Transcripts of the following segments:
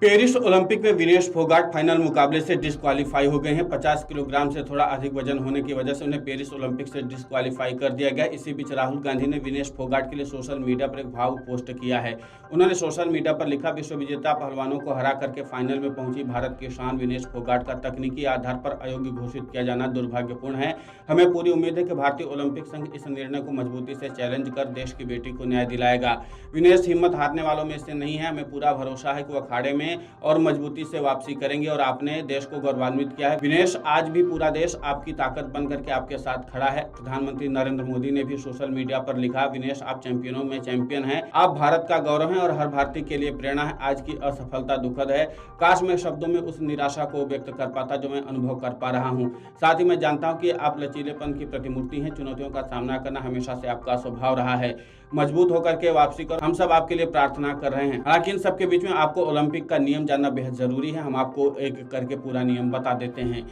Paris Olympic में Vinesh Phogat final मुकाबले से डिस्क्वालीफाई हो गए हैं। 50 किलोग्राम से थोड़ा अधिक वजन होने की वजह से उन्हें पेरिस ओलंपिक से डिस्क्वालीफाई कर दिया गया। इसी बीच राहुल गांधी ने विनेश फोगाट के लिए सोशल मीडिया पर एक भावुक पोस्ट किया है। उन्होंने सोशल मीडिया पर लिखा, विश्व विजेता पहलवानों को हरा करके फाइनल में पहुंची भारत की शान विनेश फोगाट का तकनीकी आधार पर अयोग्य घोषित किया जाना दुर्भाग्यपूर्ण है। हमें पूरी उम्मीद है कि भारतीय ओलंपिक संघ इस निर्णय को मजबूती से चैलेंज कर देश की बेटी को न्याय दिलाएगा। विनेश हिम्मत हारने वालों में से नहीं है। हमें पूरा भरोसा है कि वह अखाड़े में और मजबूती से वापसी करेंगे और आपने देश को गौरवान्वित किया है। विनेश, आज भी पूरा देश आपकी ताकत बन करके आपके साथ खड़ा है। प्रधानमंत्री नरेंद्र मोदी ने भी सोशल मीडिया पर लिखा, विनेश आप चैंपियनों में चैंपियन हैं। आप भारत का गौरव हैं और हर भारतीय के लिए प्रेरणा है। आज की असफलता दुखद है। काश मैं शब्दों में उस निराशा को व्यक्त कर पाता जो मैं अनुभव कर पा रहा हूँ। साथ ही मैं जानता हूँ कि आप लचीलेपन की प्रतिमूर्ति हैं। चुनौतियों का सामना करना हमेशा से आपका स्वभाव रहा है। मजबूत होकर के वापसी कर हम सब आपके लिए प्रार्थना कर रहे हैं। हालांकि इन सबके बीच में आपको ओलंपिक का नियम जानना बेहद जरूरी है। हम आपको एक करके पूरा नियम बता देते हैं।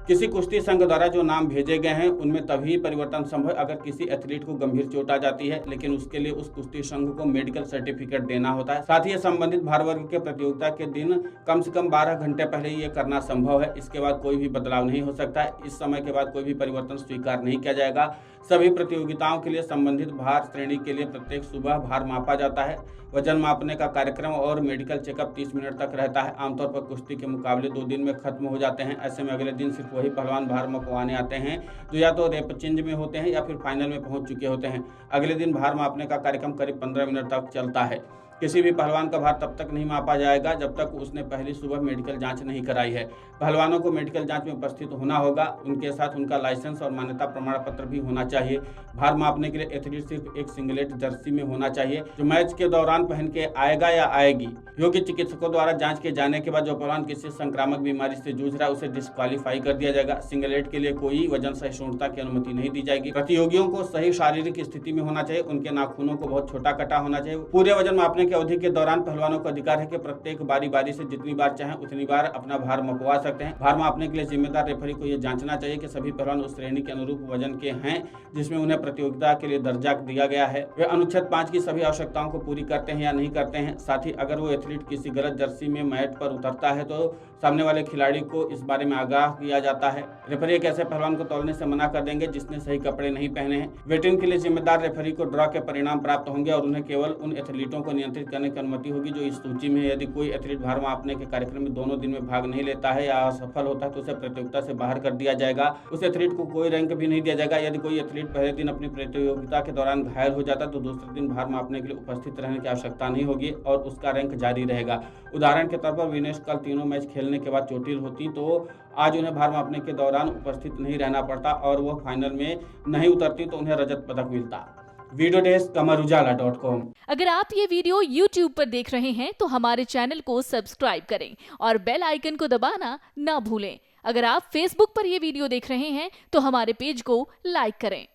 किसी कुश्ती संघ द्वारा जो नाम भेजे गए हैं उनमें तभी परिवर्तन संभव है अगर किसी एथलीट को गंभीर चोट आ जाती है, लेकिन उसके लिए उस कुश्ती संघ को मेडिकल सर्टिफिकेट देना होता है। साथ ही संबंधित भार वर्ग के प्रतियोगिता के दिन कम से कम 12 घंटे पहले ये करना संभव है। इसके बाद कोई भी बदलाव नहीं हो सकता है। इस समय के बाद कोई भी परिवर्तन स्वीकार नहीं किया जाएगा। सभी प्रतियोगिताओं के लिए संबंधित भार श्रेणी के लिए प्रत्येक सुबह भार मापा जाता है। वजन मापने का कार्यक्रम और मेडिकल चेकअप 30 मिनट तक रहता है। आमतौर पर कुश्ती के मुकाबले 2 दिन में खत्म हो जाते हैं। ऐसे में अगले दिन सिर्फ वही पहलवान भार मापवाने आते हैं जो या तो रेपचेंज में होते हैं या फिर फाइनल में पहुंच चुके होते हैं। अगले दिन भार मापने का कार्यक्रम करीब 15 मिनट तक चलता है। किसी भी पहलवान का भार तब तक नहीं मापा जाएगा जब तक उसने पहली सुबह मेडिकल जांच नहीं कराई है। पहलवानों को मेडिकल जांच में उपस्थित होना होगा। उनके साथ उनका लाइसेंस और मान्यता प्रमाण पत्र भी होना चाहिए। भार मापने के लिए एथलीट सिर्फ एक सिंगलेट जर्सी में होना चाहिए जो मैच के दौरान पहन के आएगा या आएगी। योग्य चिकित्सकों द्वारा जांच के जाने के बाद जो पहलवान किसी संक्रामक बीमारी से जूझ रहा है उसे डिस्क्वालीफाई कर दिया जाएगा। सिंगलेट के लिए कोई वजन सहिष्णुता की अनुमति नहीं दी जाएगी। प्रतियोगियों को सही शारीरिक स्थिति में होना चाहिए। उनके नाखूनों को बहुत छोटा कटा होना चाहिए। पूरे वजन मापने की अवधि के दौरान पहलवानों को अधिकार है कि प्रत्येक बारी बारी से जितनी बार चाहें उतनी बार अपना भार मपवा सकते हैं। भार मापने के लिए जिम्मेदार रेफरी को यह जांचना चाहिए कि सभी पहलवान उस श्रेणी के अनुरूप वजन के हैं जिसमें उन्हें प्रतियोगिता के लिए दर्जा दिया गया है। वे अनुच्छेद 5 की सभी आवश्यकताओं को पूरी करते हैं या नहीं करते हैं। साथ ही अगर वो एथलीट किसी गलत जर्सी में मैट पर उतरता है तो सामने वाले खिलाड़ी को इस बारे में आगाह किया जाता है। रेफरी एक ऐसे पहलवान को तौलने से मना कर देंगे जिसने सही कपड़े नहीं पहने हैं। वेटिंग के लिए जिम्मेदार रेफरी को ड्रॉ के परिणाम प्राप्त होंगे और उन्हें केवल उन एथलीटों को नियंत्रित करने की अनुमति होगी जो इस सूची में है। यदि कोई एथलीट भार मापने के कार्यक्रम में दोनों दिन में भाग नहीं लेता है या असफल होता है तो उसे प्रतियोगिता से बाहर कर दिया जाएगा। उस एथलीट को कोई रैंक भी नहीं दिया जाएगा। यदि कोई एथलीट पहले दिन अपनी प्रतियोगिता के दौरान घायल हो जाता है तो दूसरे दिन भार मापने के लिए उपस्थित रहने की आवश्यकता नहीं होगी और उसका रैंक जारी रहेगा। उदाहरण के तौर पर विनेश कल तीनों मैच खेलने के बाद चोटिल होती तो आज उन्हें भार मापने के दौरान उपस्थित नहीं रहना पड़ता और वह फाइनल में नहीं उतरती तो उन्हें रजत पदक मिलता। Video desk amarujala.com। अगर आप ये वीडियो YouTube पर देख रहे हैं तो हमारे चैनल को सब्सक्राइब करें और बेल आइकन को दबाना ना भूलें। अगर आप Facebook पर ये वीडियो देख रहे हैं तो हमारे पेज को लाइक करें।